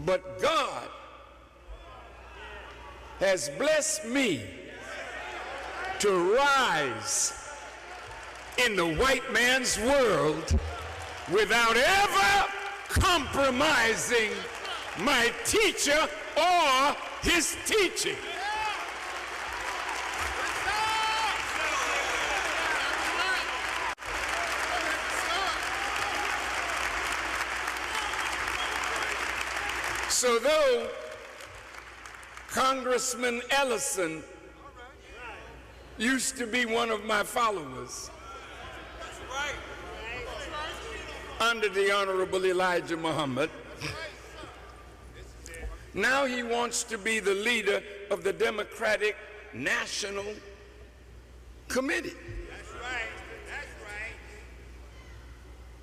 But God has blessed me to rise in the white man's world without ever compromising my teacher or his teaching. So though Congressman Ellison used to be one of my followers under the Honorable Elijah Muhammad, now he wants to be the leader of the Democratic National Committee.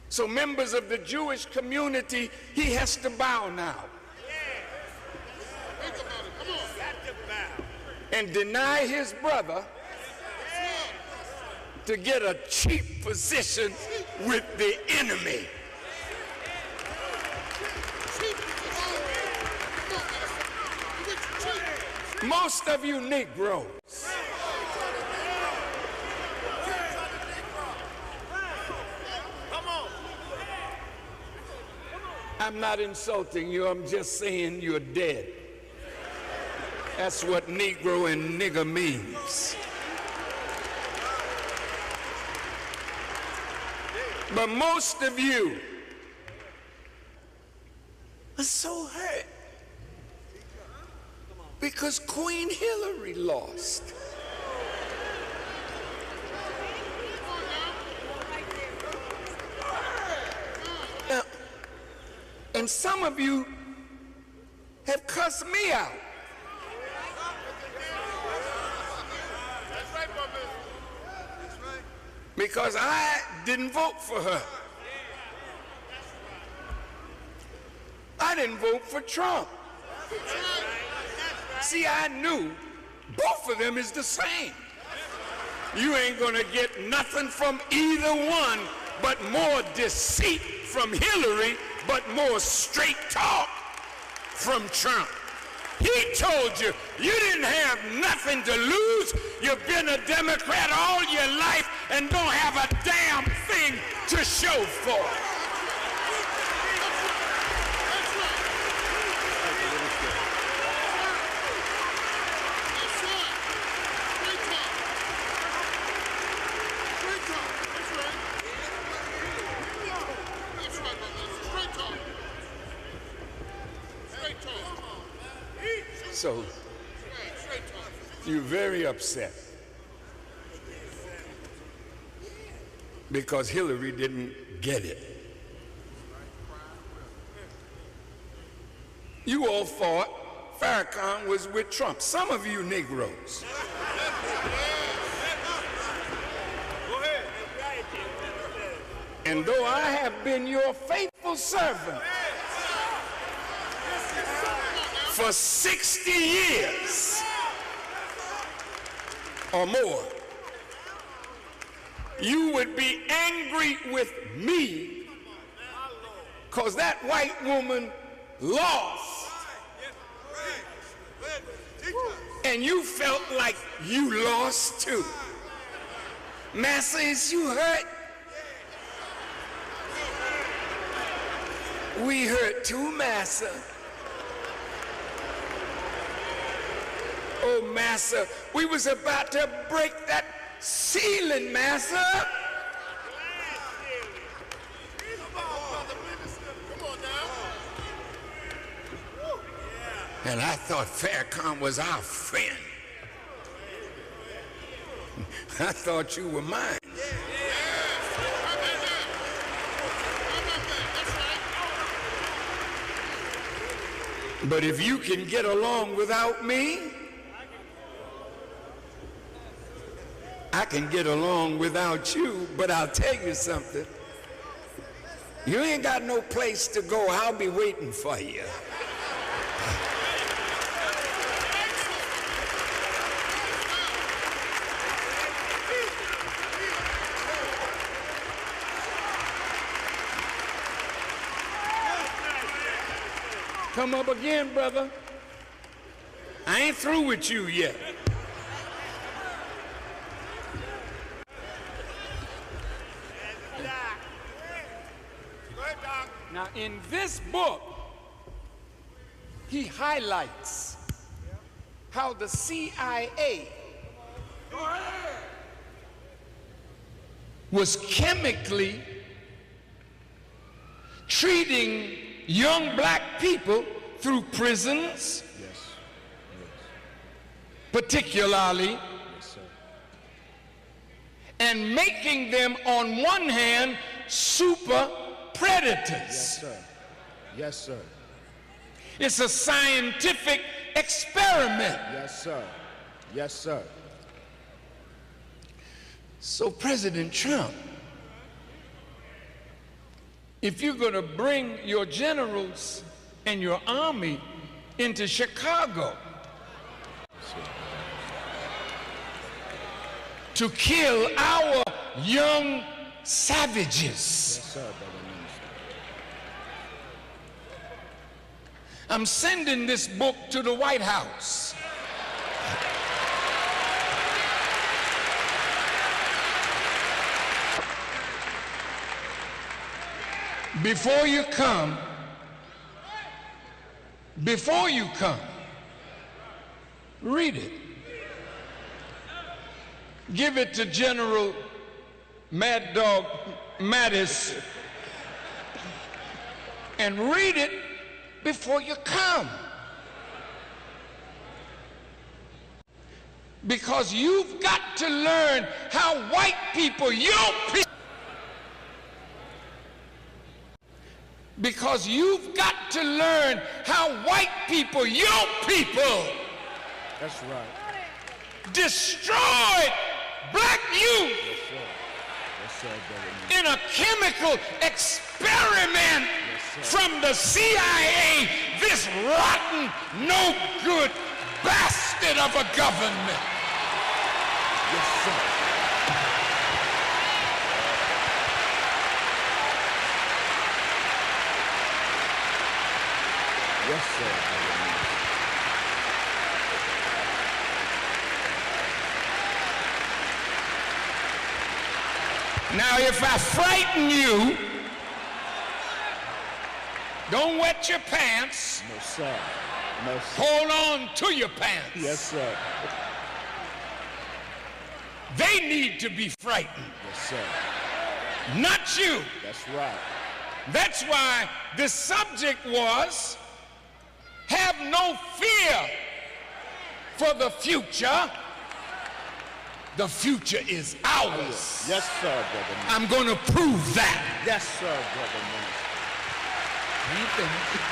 So members of the Jewish community, he has to bow now and deny his brother to get a cheap position with the enemy. Most of you Negroes, I'm not insulting you, I'm just saying you're dead. That's what Negro and nigger means. But most of you are so hurt because Queen Hillary lost. Now, and some of you have cussed me out. Because I didn't vote for her. I didn't vote for Trump. See, I knew both of them is the same. You ain't gonna get nothing from either one but more deceit from Hillary, but more straight talk from Trump. He told you, you didn't have nothing to lose. You've been a Democrat all your life and don't have a damn thing to show for it. So, you're very upset because Hillary didn't get it. You all thought Farrakhan was with Trump. Some of you Negroes. And though I have been your faithful servant for 60 years or more, you would be angry with me because that white woman lost and you felt like you lost too. Massa, is you hurt? We hurt too, Massa. Oh, Massa, we was about to break that ceiling, Massa. And I thought Farrakhan was our friend. I thought you were mine. But if you can get along without me, I can get along without you. But I'll tell you something. You ain't got no place to go. I'll be waiting for you. Come up again, brother. I ain't through with you yet. Now, in this book, he highlights how the CIA was chemically treating young black people through prisons, particularly, and making them, on one hand, super predators. Yes, sir. Yes, sir. It's a scientific experiment. Yes, sir. Yes, sir. So, President Trump, if you're going to bring your generals and your army into Chicago to kill our young savages, Yes, sir, I'm sending this book to the White House. Before you come, read it. Give it to General Mad Dog Mattis and read it before you come. Because you've got to learn how white people, because you've got to learn how white people, your people, that's right, destroyed black youth in a chemical experiment from the CIA, this rotten, no good bastard of a government. Yes, sir. Yes, sir. Now, if I frighten you, don't wet your pants. No, sir. No, sir. Hold on to your pants. Yes, sir. They need to be frightened. Yes, sir. Not you. That's right. That's why the subject was, have no fear for the future. The future is ours. Yes, sir, brother. I'm going to prove that. Yes, sir, brother.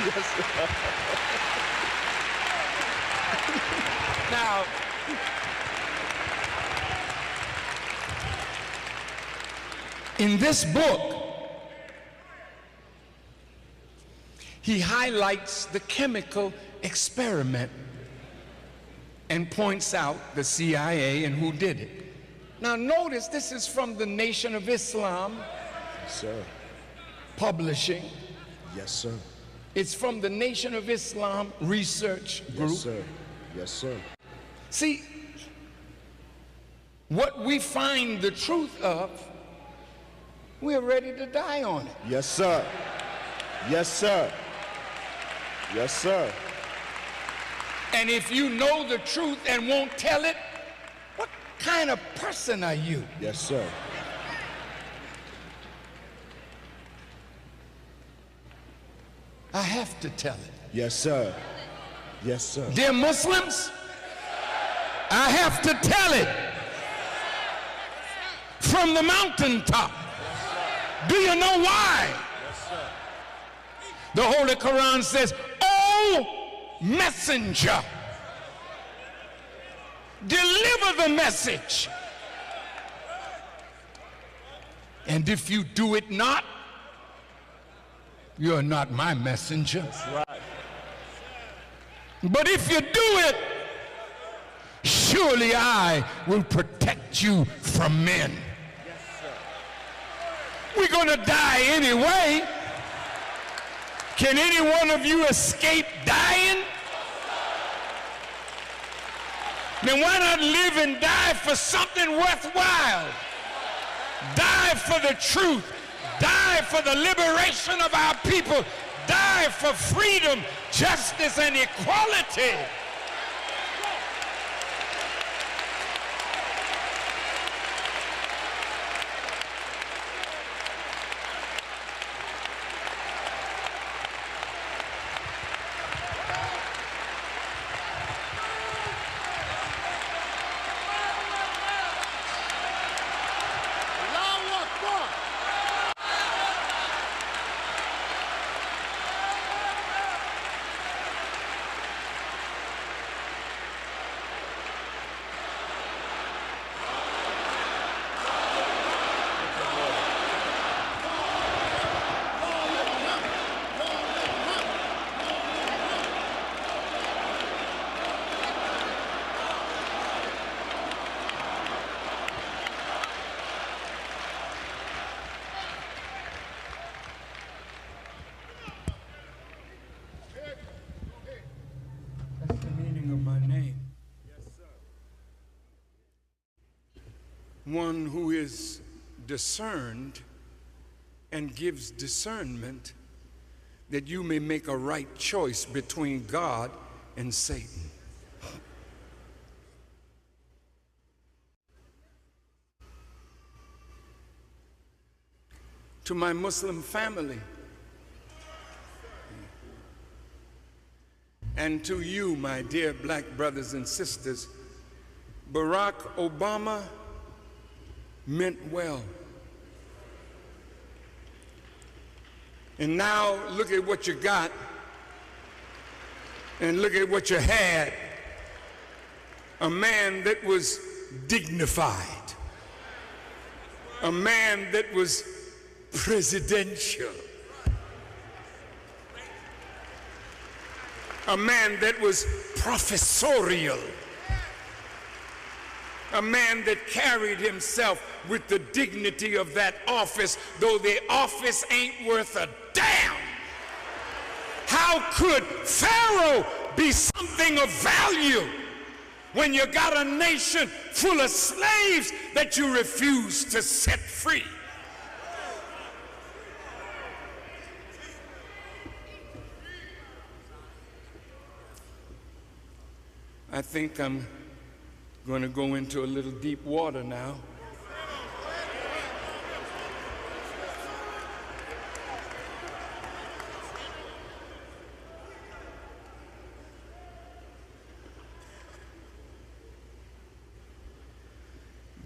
Yes, sir. Now, in this book, he highlights the chemical experiment and points out the CIA and who did it. Now notice this is from the Nation of Islam Yes, sir. Publishing. Yes, sir. It's from the Nation of Islam Research Group. Yes, sir. Yes, sir. See, what we find the truth of, we're ready to die on it. Yes, sir. Yes, sir. Yes, sir. And if you know the truth and won't tell it, what kind of person are you? Yes, sir. I have to tell it. Yes, sir. Yes, sir. Dear Muslims, I have to tell it from the mountaintop. Do you know why? Yes, sir. The Holy Quran says, "O messenger, deliver the message. And if you do it not, you're not my messenger. That's right. But if you do it, surely I will protect you from men." Yes, sir. We're going to die anyway. Can any one of you escape dying? Then why not live and die for something worthwhile? Die for the truth. Die for the liberation of our people. Die for freedom, justice, and equality. One who is discerned and gives discernment that you may make a right choice between God and Satan. To my Muslim family, and to you, my dear black brothers and sisters, Barack Obama meant well. And now look at what you got, and look at what you had. A man that was dignified, a man that was presidential, a man that was professorial, a man that carried himself with the dignity of that office, though the office ain't worth a damn. How could Pharaoh be something of value when you got a nation full of slaves that you refuse to set free? I think I'm going to go into a little deep water now.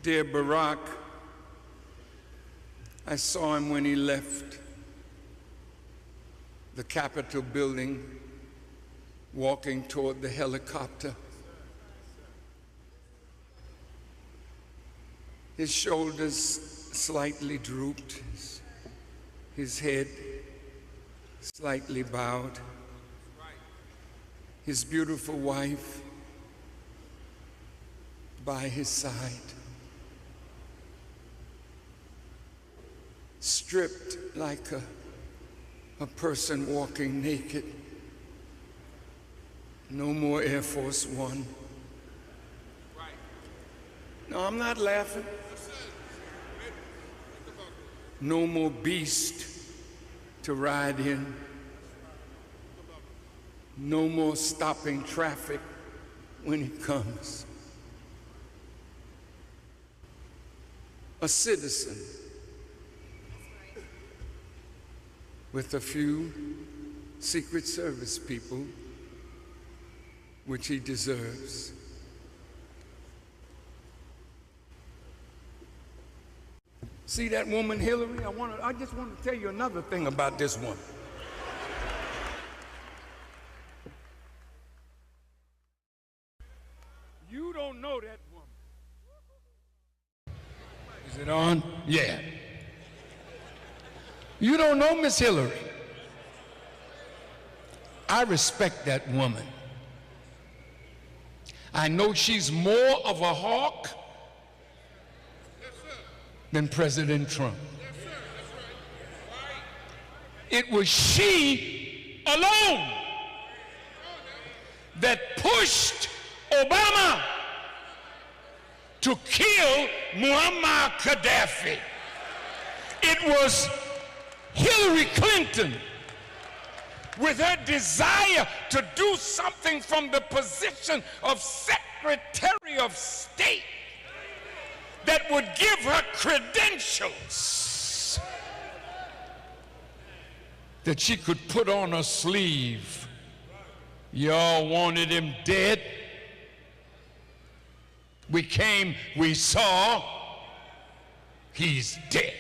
Dear Barack, I saw him when he left the Capitol building, walking toward the helicopter. His shoulders slightly drooped, his head slightly bowed. His beautiful wife by his side, stripped like a person walking naked. No more Air Force One. No, I'm not laughing. No more beast to ride in. No more stopping traffic when he comes. A citizen with a few Secret Service people, which he deserves. See that woman, Hillary? I just want to tell you another thing about this woman. You don't know that woman. Is it on? Yeah. You don't know Miss Hillary. I respect that woman. I know she's more of a hawk than President Trump. It was she alone that pushed Obama to kill Muammar Gaddafi. It was Hillary Clinton, with her desire to do something from the position of Secretary of State, that would give her credentials that she could put on her sleeve. Y'all wanted him dead. We came, we saw, he's dead.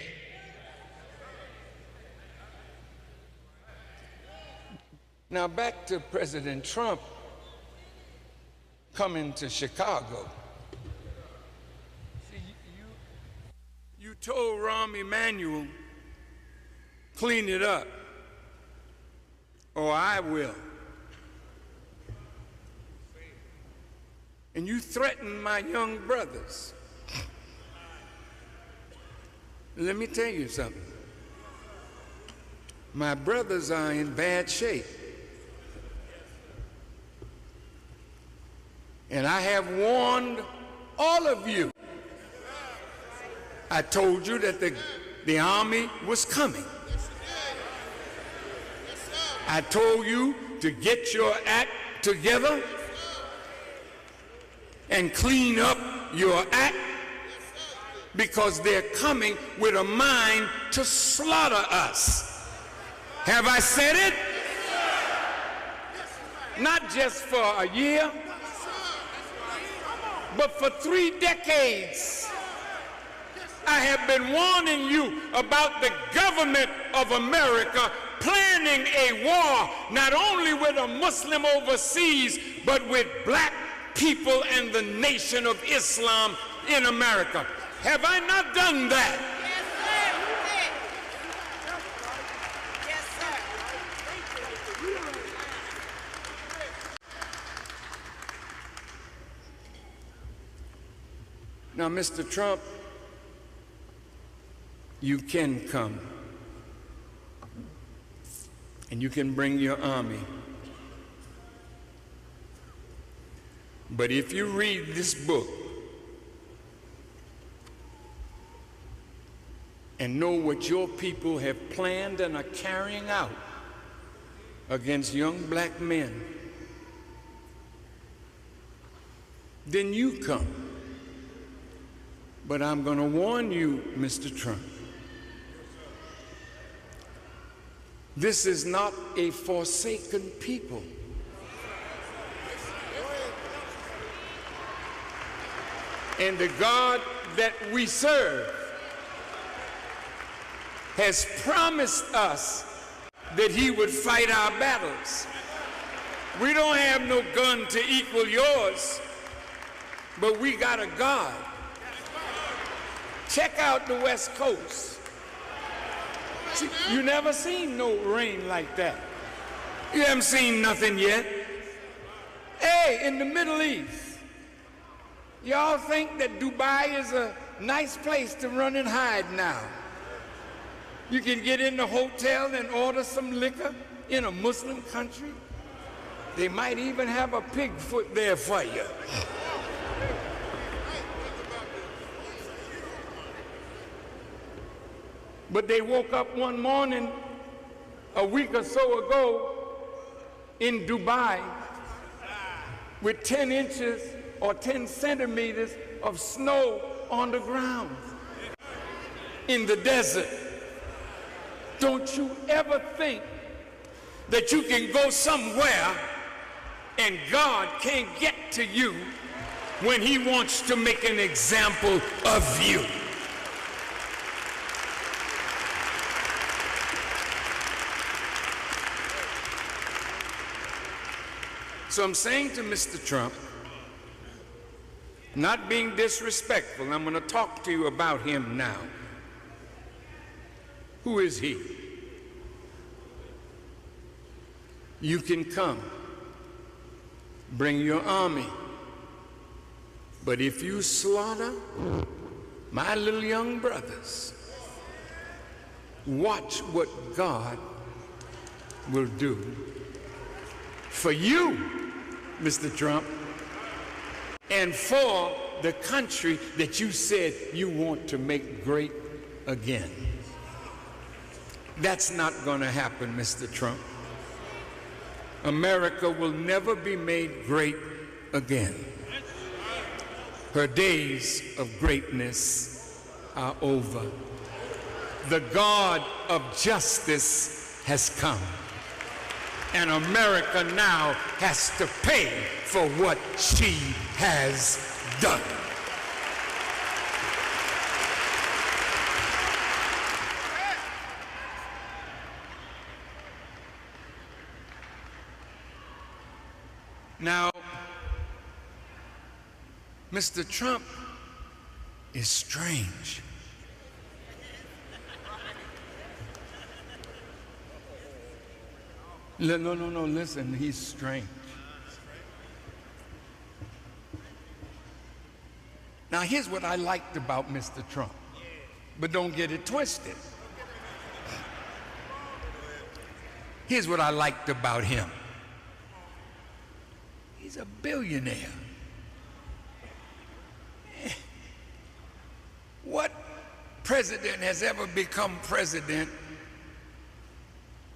Now back to President Trump coming to Chicago. See, you told Rahm Emanuel, clean it up, or I will. And you threatened my young brothers. Let me tell you something. My brothers are in bad shape. And I have warned all of you. I told you that the army was coming. I told you to get your act together and clean up your act, because they're coming with a mind to slaughter us. Have I said it? Not just for a year, but for 3 decades. I have been warning you about the government of America planning a war, not only with a Muslim overseas, but with black people and the Nation of Islam in America. Have I not done that? Yes, sir. Now, Mr. Trump, you can come and you can bring your army. But if you read this book and know what your people have planned and are carrying out against young black men, then you come. But I'm going to warn you, Mr. Trump, this is not a forsaken people. And the God that we serve has promised us that he would fight our battles. We don't have no gun to equal yours, but we got a God. Check out the West Coast. See, you never seen no rain like that. You haven't seen nothing yet. Hey, in the Middle East, y'all think that Dubai is a nice place to run and hide now? You can get in the hotel and order some liquor in a Muslim country. They might even have a pig foot there for you. But they woke up one morning a week or so ago in Dubai with 10 inches or 10 centimeters of snow on the ground in the desert. Don't you ever think that you can go somewhere and God can't get to you when he wants to make an example of you. So I'm saying to Mr. Trump, not being disrespectful, I'm going to talk to you about him now. Who is he? You can come, bring your army, but if you slaughter my little young brothers, watch what God will do for you, Mr. Trump, and for the country that you said you want to make great again. That's not going to happen, Mr. Trump. America will never be made great again. Her days of greatness are over. The God of justice has come, and America now has to pay for what she has done. Now, Mr. Trump is strange. No, listen, he's strange. Now, here's what I liked about Mr. Trump, but don't get it twisted. Here's what I liked about him. He's a billionaire. What president has ever become president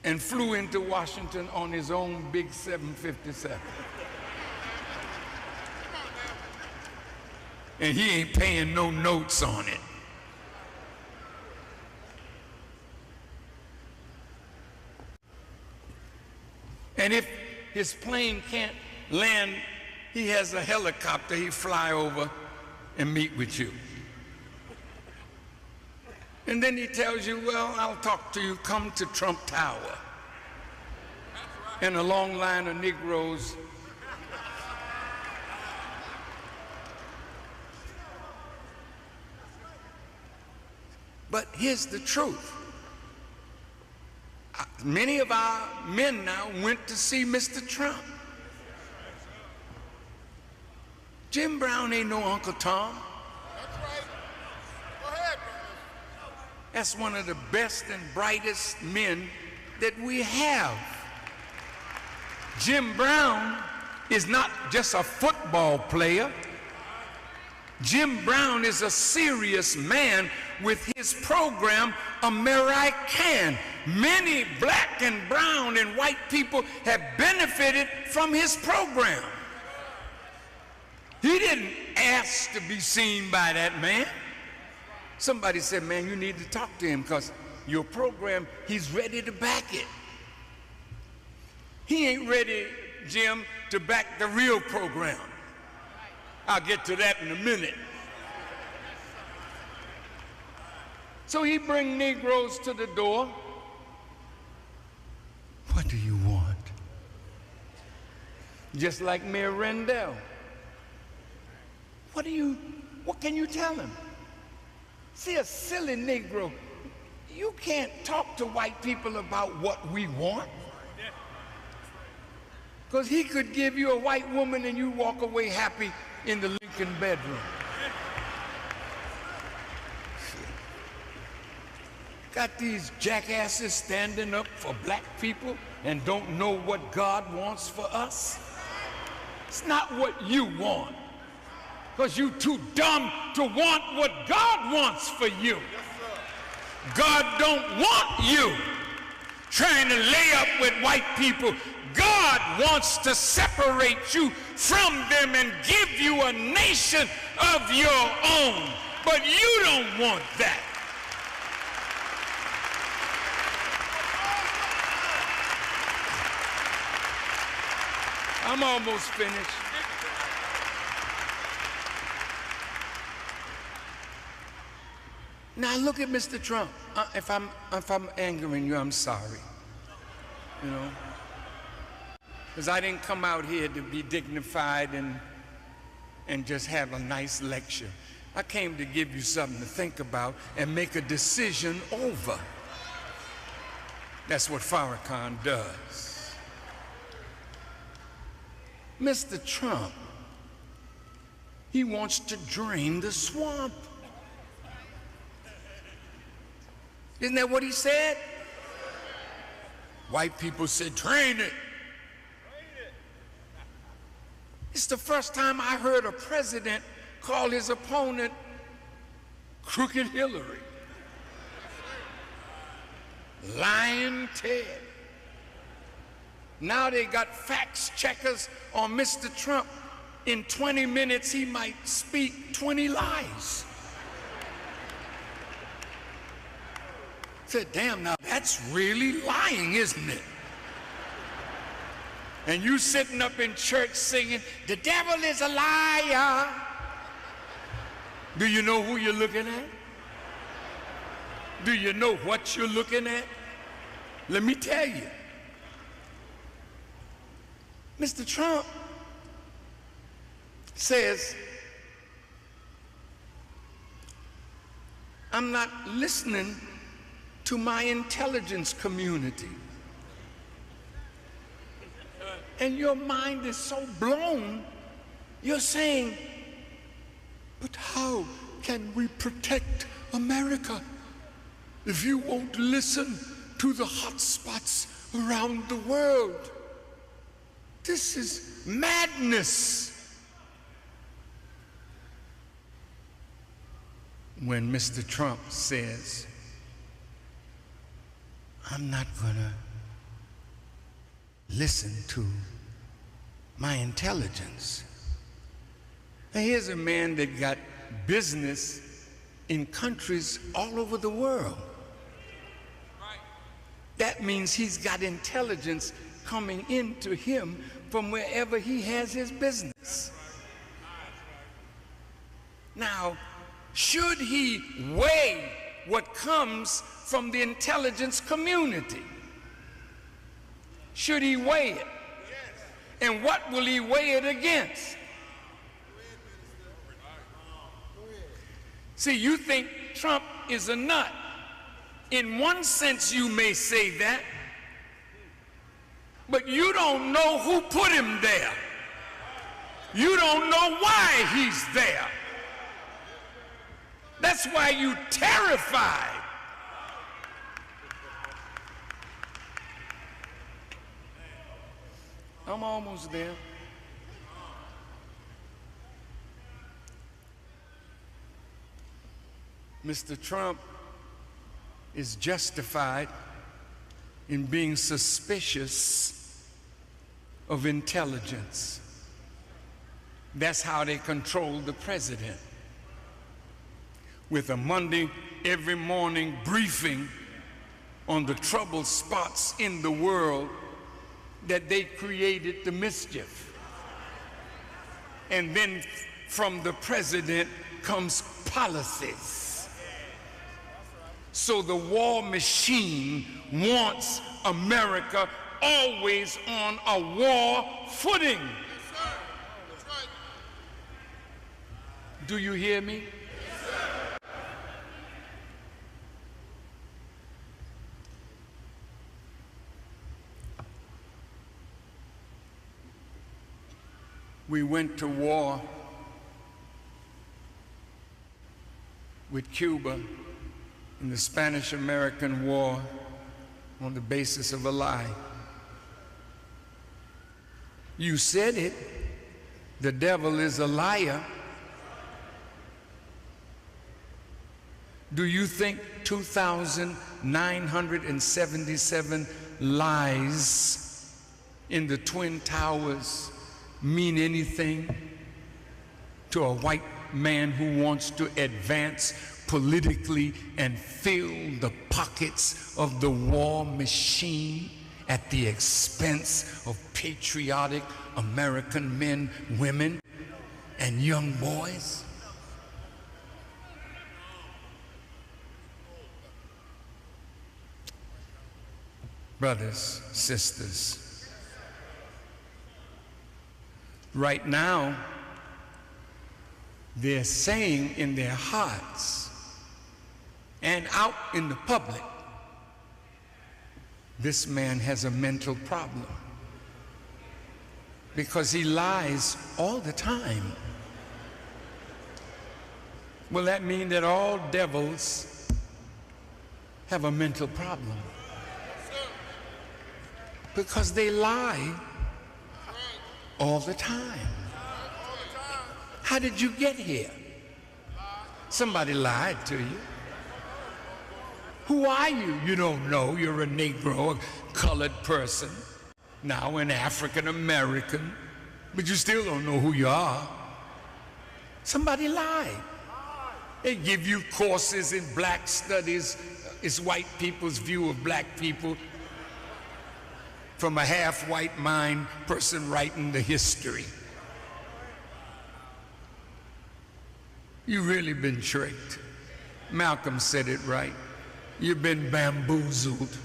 and flew into Washington on his own big 757? And he ain't paying no notes on it. And if his plane can't land, he has a helicopter. He fly over and meet with you. And then he tells you, well, I'll talk to you, come to Trump Tower. And a long line of Negroes but here's the truth. Many of our men now went to see Mr. Trump. Jim Brown ain't no Uncle Tom. That's right. Go ahead, brothers. That's one of the best and brightest men that we have. Jim Brown is not just a football player. Jim Brown is a serious man with his program, American. Many black and brown and white people have benefited from his program. He didn't ask to be seen by that man. Somebody said, man, you need to talk to him because your program, he's ready to back it. He ain't ready, Jim, to back the real program. I'll get to that in a minute. So he bring Negroes to the door. What do you want? Just like Mayor Rendell. What can you tell him? See, a silly Negro, you can't talk to white people about what we want. Because he could give you a white woman and you walk away happy in the Lincoln bedroom. Got these jackasses standing up for black people and don't know what God wants for us. It's not what you want, because you're too dumb to want what God wants for you. God don't want you trying to lay up with white people. God wants to separate you from them and give you a nation of your own. But you don't want that. I'm almost finished. Now look at Mr. Trump. If I'm angering you, I'm sorry. You know, because I didn't come out here to be dignified and just have a nice lecture. I came to give you something to think about and make a decision over. That's what Farrakhan does. Mr. Trump, he wants to drain the swamp. Isn't that what he said? White people said, train it. It's the first time I heard a president call his opponent Crooked Hillary. Lying Ted. Now they got fact checkers on Mr. Trump. In 20 minutes, he might speak 20 lies. Said, damn, now that's really lying, isn't it? And you sitting up in church singing, the devil is a liar. Do you know who you're looking at? Do you know what you're looking at? Let me tell you. Mr. Trump says, I'm not listening to my intelligence community. And your mind is so blown, you're saying, but how can we protect America if you won't listen to the hot spots around the world? This is madness. When Mr. Trump says, I'm not gonna listen to my intelligence. Now here's a man that got business in countries all over the world. That means he's got intelligence coming into him from wherever he has his business. Now, should he weigh what comes from the intelligence community? Should he weigh it? And what will he weigh it against? See, you think Trump is a nut. In one sense, you may say that, but you don't know who put him there. You don't know why he's there. That's why you're terrified. I'm almost there. Mr. Trump is justified in being suspicious of intelligence. That's how they control the president. With a Monday every morning briefing on the troubled spots in the world that they created the mischief. And then from the president comes policies. So the war machine wants America always on a war footing. Do you hear me? We went to war with Cuba in the Spanish-American War on the basis of a lie. You said it. The devil is a liar. Do you think 2,977 lies in the Twin Towers mean anything to a white man who wants to advance politically and fill the pockets of the war machine at the expense of patriotic American men, women, and young boys? Brothers, sisters, right now, they're saying in their hearts and out in the public, this man has a mental problem because he lies all the time. Will that mean that all devils have a mental problem? Because they lie all the time. How did you get here? Somebody lied to you. Who are you? You don't know. You're a Negro, a colored person, now an African American, but you still don't know who you are. Somebody lied. They give you courses in black studies. It's white people's view of black people from a half-white mind person writing the history. You've really been tricked. Malcolm said it right. You've been bamboozled.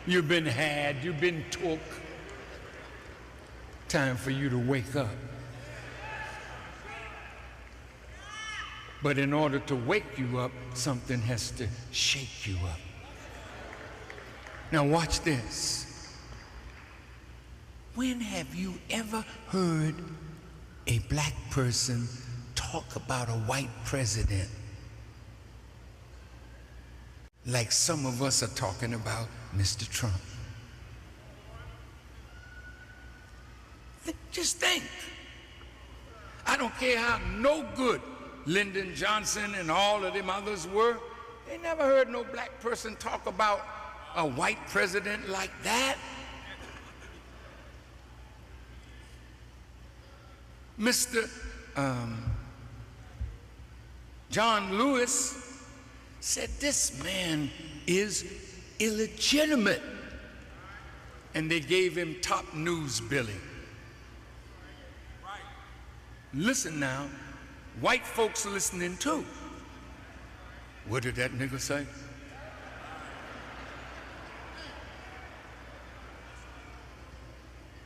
You've been had. You've been took. Time for you to wake up. But in order to wake you up, something has to shake you up. Now watch this. When have you ever heard a black person talk about a white president like some of us are talking about Mr. Trump? Just think. I don't care how no good Lyndon Johnson and all of them others were, they never heard no black person talk about a white president like that. Mr. John Lewis said this man is illegitimate, and they gave him top news billing. Listen now, white folks are listening too. What did that nigga say?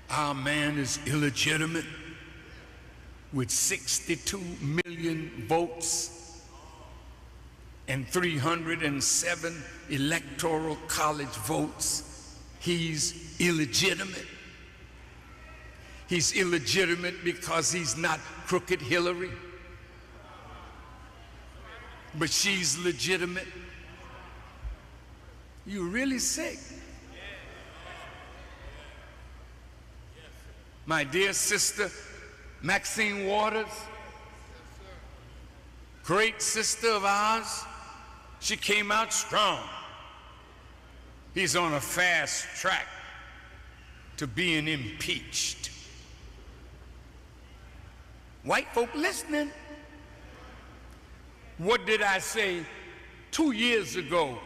Our man is illegitimate with 62 million votes and 307 electoral college votes. He's illegitimate. He's illegitimate because he's not crooked Hillary, but she's legitimate. You're really sick. My dear sister, Maxine Waters, great sister of ours, she came out strong. He's on a fast track to being impeached. White folk listening. What did I say 2 years ago?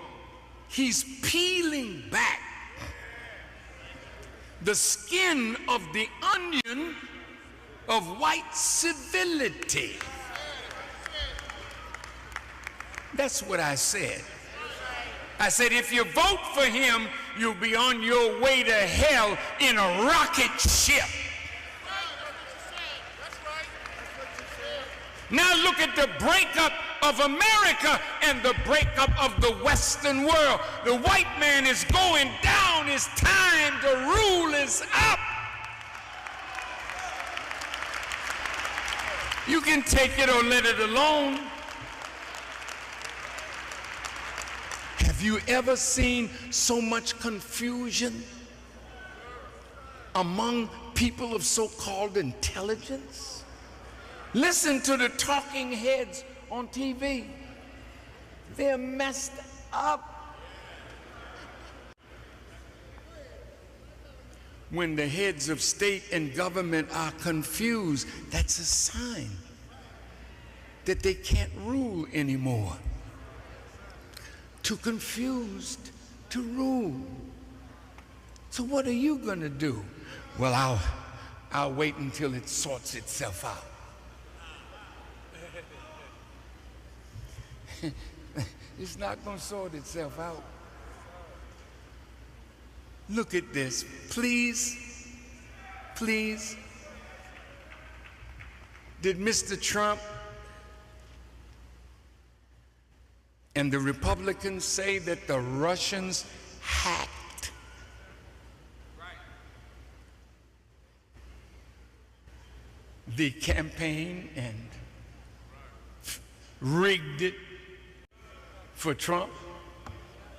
He's peeling back the skin of the onion of white civility. That's what I said. I said, if you vote for him, you'll be on your way to hell in a rocket ship. Now look at the breakup of America and the breakup of the Western world. The white man is going down. His time to rule is up. You can take it or let it alone. Have you ever seen so much confusion among people of so-called intelligence? Listen to the talking heads on TV. They're messed up. When the heads of state and government are confused, that's a sign that they can't rule anymore. Too confused to rule. So what are you gonna do? Well, I'll wait until it sorts itself out. It's not going to sort itself out. Look at this. Please, please. Did Mr. Trump and the Republicans say that the Russians hacked the campaign and rigged it for Trump?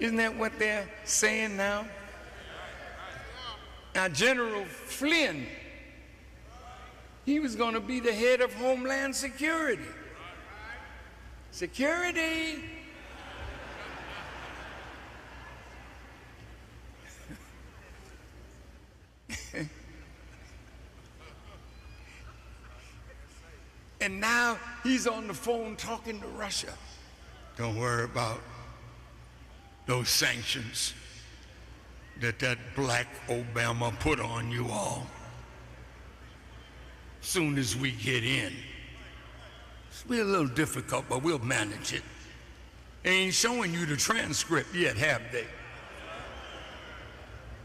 Isn't that what they're saying now? Now, General Flynn, he was going to be the head of Homeland Security. Security. And now he's on the phone talking to Russia. Don't worry about those sanctions that black Obama put on you all. Soon as we get in, it'll be a little difficult, but we'll manage it. They ain't showing you the transcript yet, have they?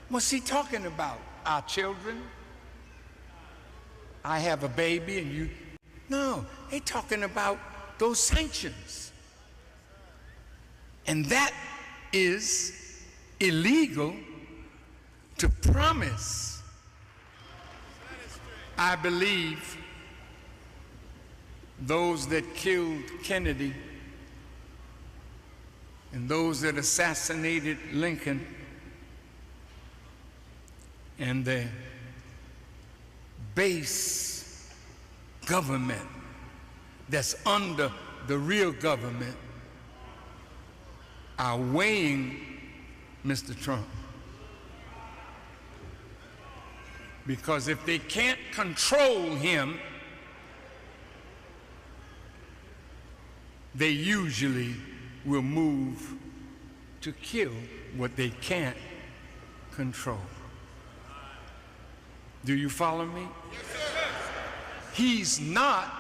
What's he talking about? Our children? I have a baby and you... No, they're talking about those sanctions. And that is illegal to promise. I believe those that killed Kennedy and those that assassinated Lincoln and the base government that's under the real government are weighing Mr. Trump. Because if they can't control him, they usually will move to kill what they can't control. Do you follow me? Yes, sir. He's not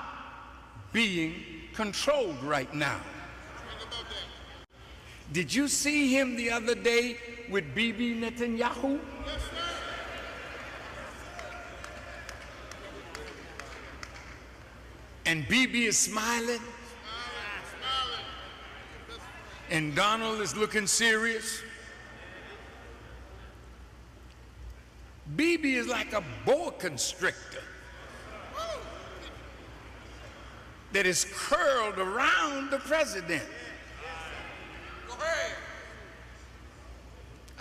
being controlled right now. Did you see him the other day with Bibi Netanyahu? Yes, sir. And Bibi is smiling, Smiling. and Donald is looking serious. Bibi is like a boa constrictor that is curled around the president. Go ahead.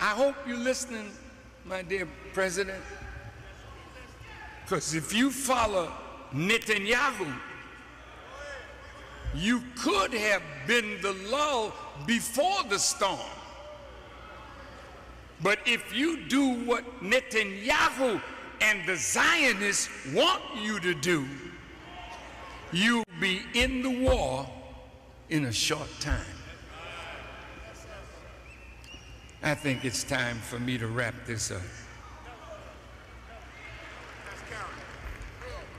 I hope you're listening, my dear president, because if you follow Netanyahu, you could have been the lull before the storm. But if you do what Netanyahu and the Zionists want you to do, you'll be in the war in a short time. I think it's time for me to wrap this up.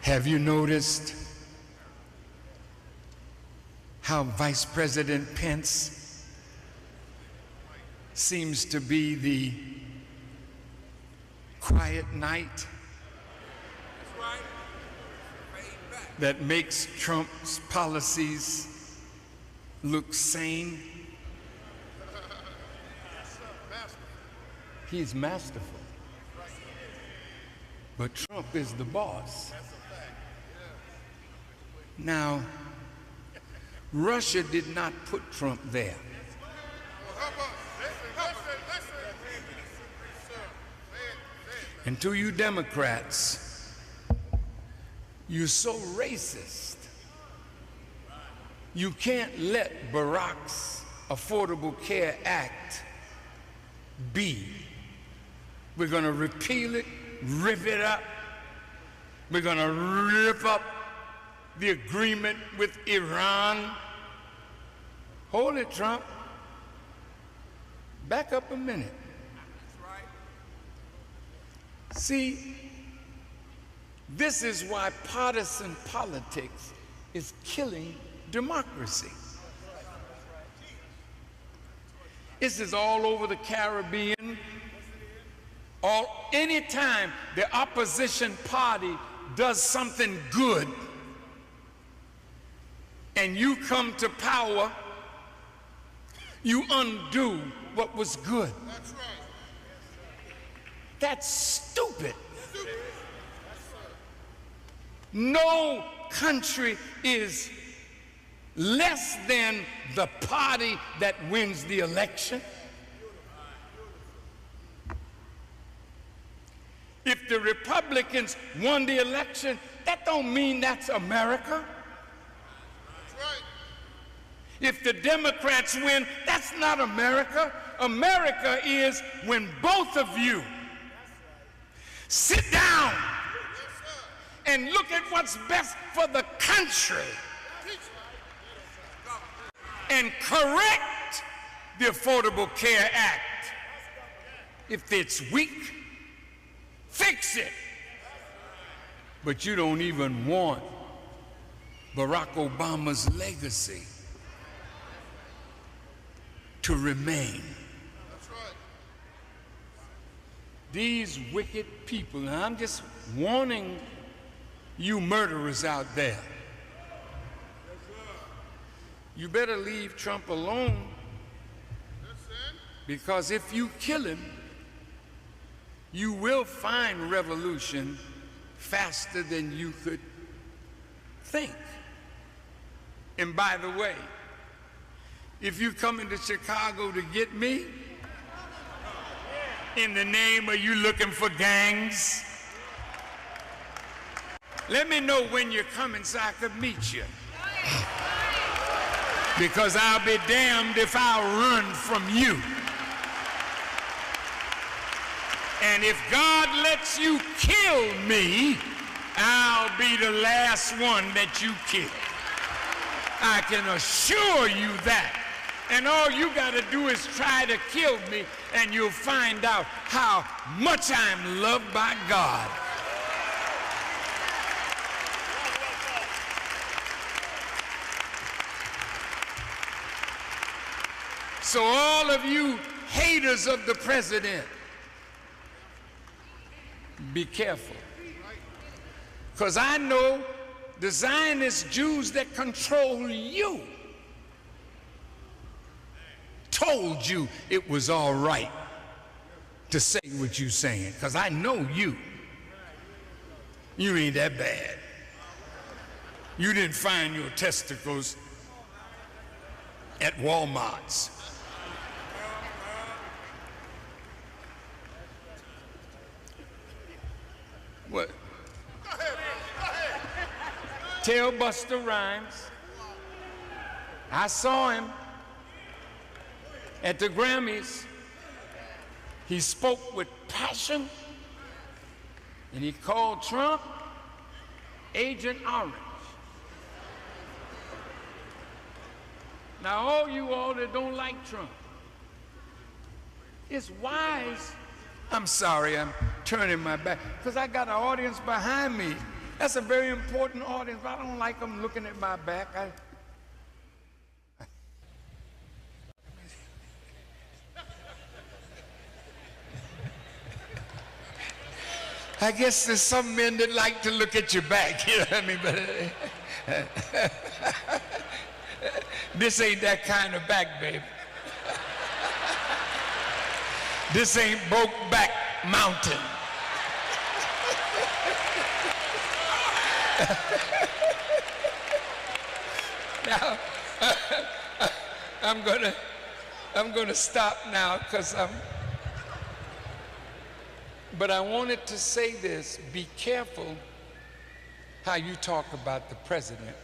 Have you noticed how Vice President Pence seems to be the quiet knight that makes Trump's policies look sane? He's masterful. But Trump is the boss. Now, Russia did not put Trump there. And to you Democrats, you're so racist. You can't let Barack's Affordable Care Act be. We're going to repeal it, rip it up. We're going to rip up the agreement with Iran. Hold it, Trump. Back up a minute. See, this is why partisan politics is killing democracy. This is all over the Caribbean. Anytime the opposition party does something good and you come to power, you undo what was good. That's right. That's stupid. No country is less than the party that wins the election. If the Republicans won the election, that don't mean that's America. That's right. If the Democrats win, that's not America. America is when both of you sit down and look at what's best for the country and correct the Affordable Care Act. If it's weak, fix it. But you don't even want Barack Obama's legacy to remain. That's right. These wicked people, and I'm just warning you murderers out there, you better leave Trump alone, because if you kill him, you will find revolution faster than you could think. And by the way, if you come into Chicago to get me, in the name of you looking for gangs, let me know when you're coming so I could meet you. Because I'll be damned if I'll run from you. And if God lets you kill me, I'll be the last one that you kill. I can assure you that. And all you got to do is try to kill me, and you'll find out how much I'm loved by God. So all of you haters of the president, be careful. Because I know the Zionist Jews that control you told you it was all right to say what you're saying. Because I know you. You ain't that bad. You didn't find your testicles at Walmart's. What? Tell Busta Rhymes I saw him at the Grammys. He spoke with passion, and he called Trump Agent Orange. Now, all you all that don't like Trump, it's wise. I'm sorry, I'm turning my back, because I got an audience behind me. That's a very important audience. I don't like them looking at my back. I guess there's some men that like to look at your back, you know what I mean? But this ain't that kind of back, baby. This ain't Brokeback Mountain. Now, I'm gonna stop now, because but I wanted to say this: be careful how you talk about the president.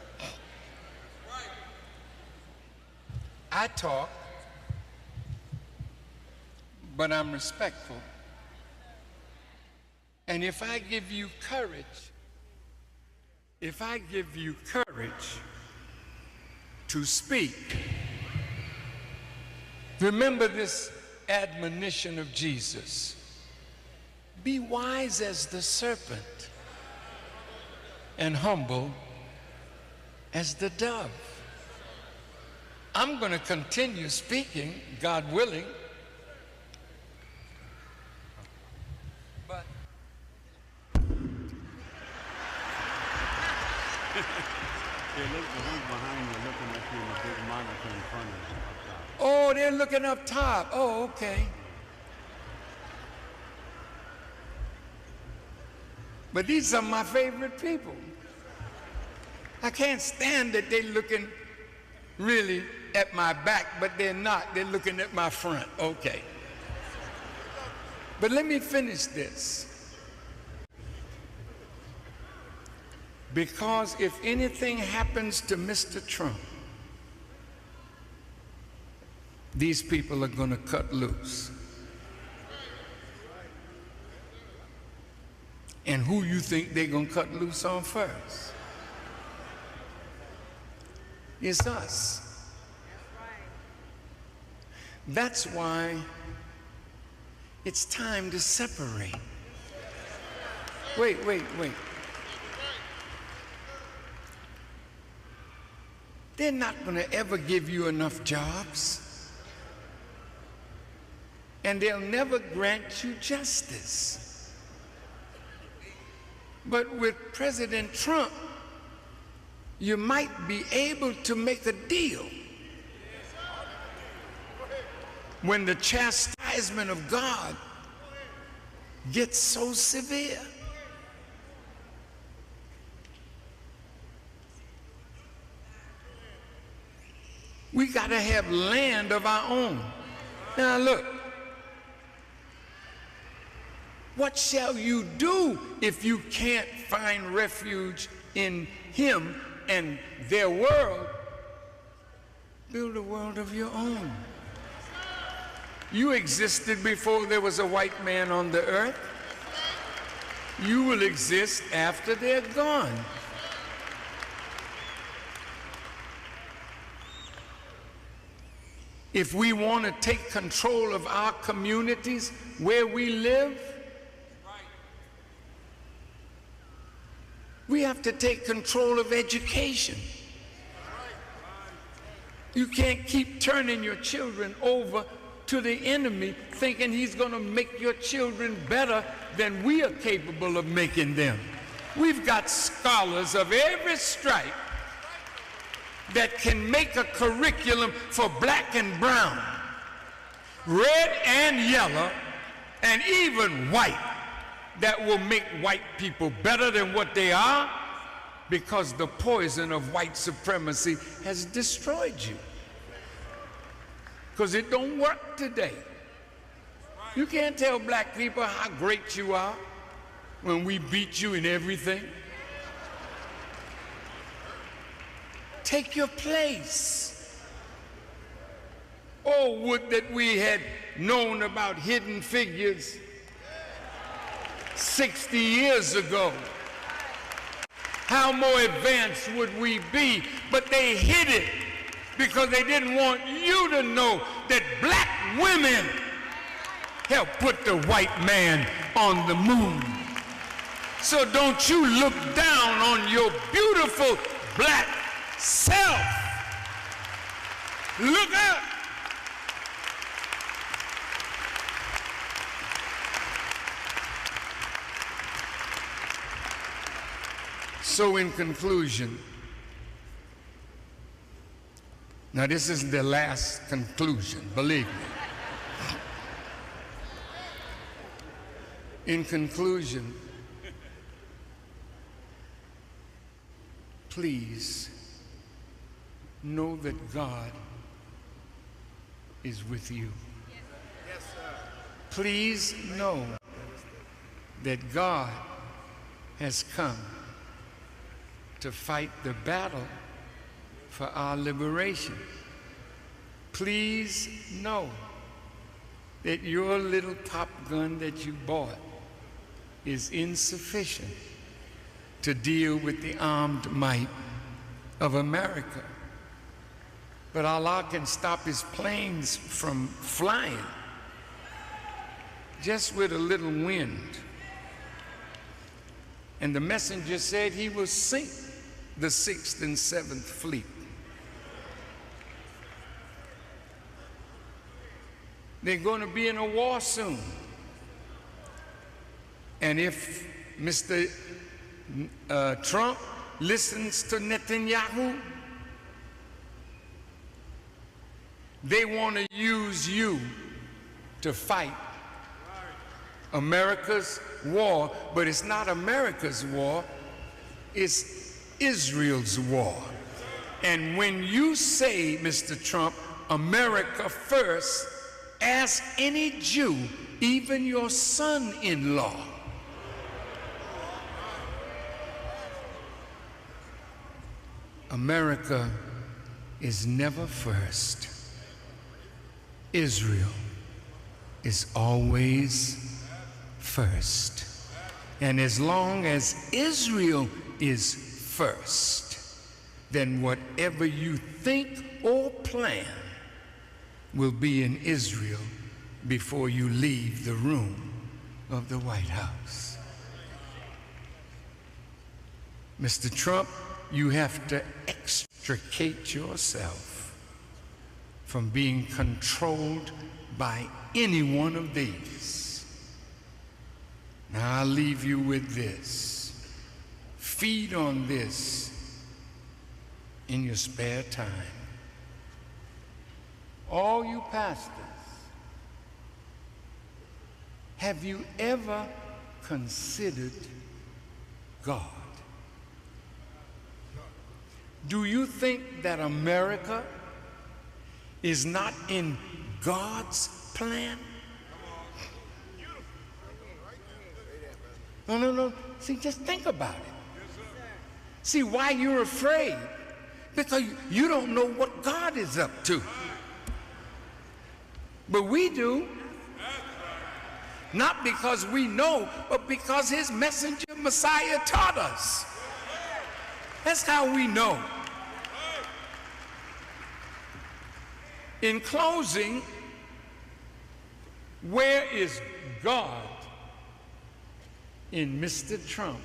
I talk, but I'm respectful. And if I give you courage, to speak, remember this admonition of Jesus: be wise as the serpent and humble as the dove. I'm going to continue speaking, God willing. But oh, they're looking up top. Oh, okay. But these are my favorite people. I can't stand that they're looking really at my back, but they're not. They're looking at my front. Okay. But let me finish this. Because if anything happens to Mr. Trump, these people are going to cut loose. And who you think they're going to cut loose on first? It's us. That's why it's time to separate. Wait. They're not going to ever give you enough jobs. And they'll never grant you justice. But with President Trump, you might be able to make a deal. When the chastisement of God gets so severe. We got to have land of our own. Now look, what shall you do if you can't find refuge in him and their world? Build a world of your own. You existed before there was a white man on the earth. You will exist after they're gone. If we want to take control of our communities where we live, we have to take control of education. You can't keep turning your children over to the enemy thinking he's going to make your children better than we are capable of making them. We've got scholars of every stripe that can make a curriculum for black and brown, red and yellow, and even white, that will make white people better than what they are, because the poison of white supremacy has destroyed you. Because it don't work today. You can't tell black people how great you are when we beat you in everything. Take your place. Oh, would that we had known about hidden figures 60 years ago. How more advanced would we be? But they hid it because they didn't want you to know that black women helped put the white man on the moon. So don't you look down on your beautiful black self. Look up. So in conclusion, now this is the last conclusion, believe me. In conclusion, please know that God is with you. Yes, sir. Please know that God has come to fight the battle for our liberation. Please know that your little pop gun that you bought is insufficient to deal with the armed might of America. But Allah can stop his planes from flying just with a little wind. And the messenger said he will sink the 6th and 7th fleet. They're going to be in a war soon. And if Mr. Trump listens to Netanyahu, they want to use you to fight America's war, but it's not America's war, it's Israel's war. And when you say, Mr. Trump, America first, ask any Jew, even your son-in-law, America is never first. Israel is always first. And as long as Israel is first, then whatever you think or plan will be in Israel before you leave the room of the White House. Mr. Trump, you have to extricate yourself from being controlled by any one of these. Now I'll leave you with this. Feed on this in your spare time. All you pastors, have you ever considered God? Do you think that America is not in God's plan? No. See, just think about it. See why you're afraid? Because you don't know what God is up to. But we do. Not because we know, but because his messenger Messiah taught us. That's how we know. In closing, where is God in Mr. Trump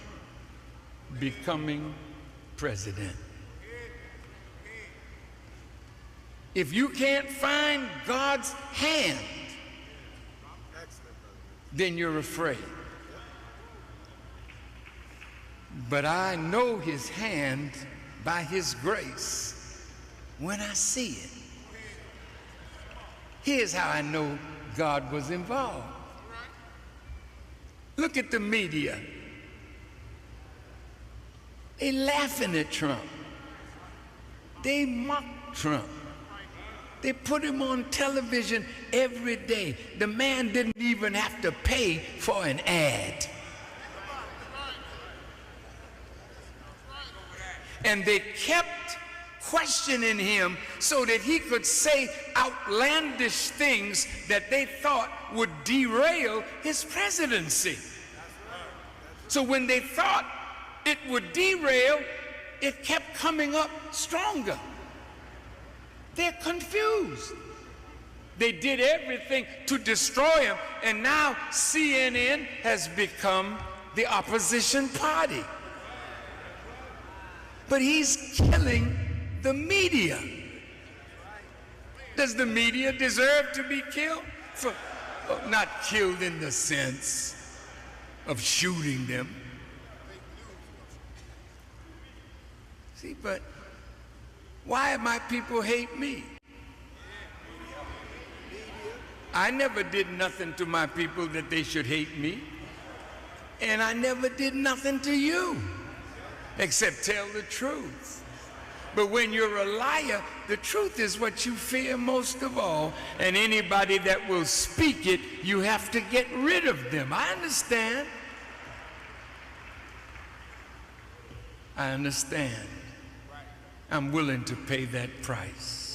becoming president? If you can't find God's hand, then you're afraid. But I know his hand by his grace when I see it. Here's how I know God was involved. Look at the media. They laughing at Trump. They mock Trump. They put him on television every day. The man didn't even have to pay for an ad. And they kept questioning him so that he could say outlandish things that they thought would derail his presidency. So when they thought it would derail, it kept coming up stronger. They're confused. They did everything to destroy him, and now CNN has become the opposition party. But he's killing the media. Does the media deserve to be killed? Not killed in the sense of shooting them. See, but why my people hate me? I never did nothing to my people that they should hate me. And I never did nothing to you except tell the truth. But when you're a liar, the truth is what you fear most of all. And anybody that will speak it, you have to get rid of them. I understand. I understand. I'm willing to pay that price.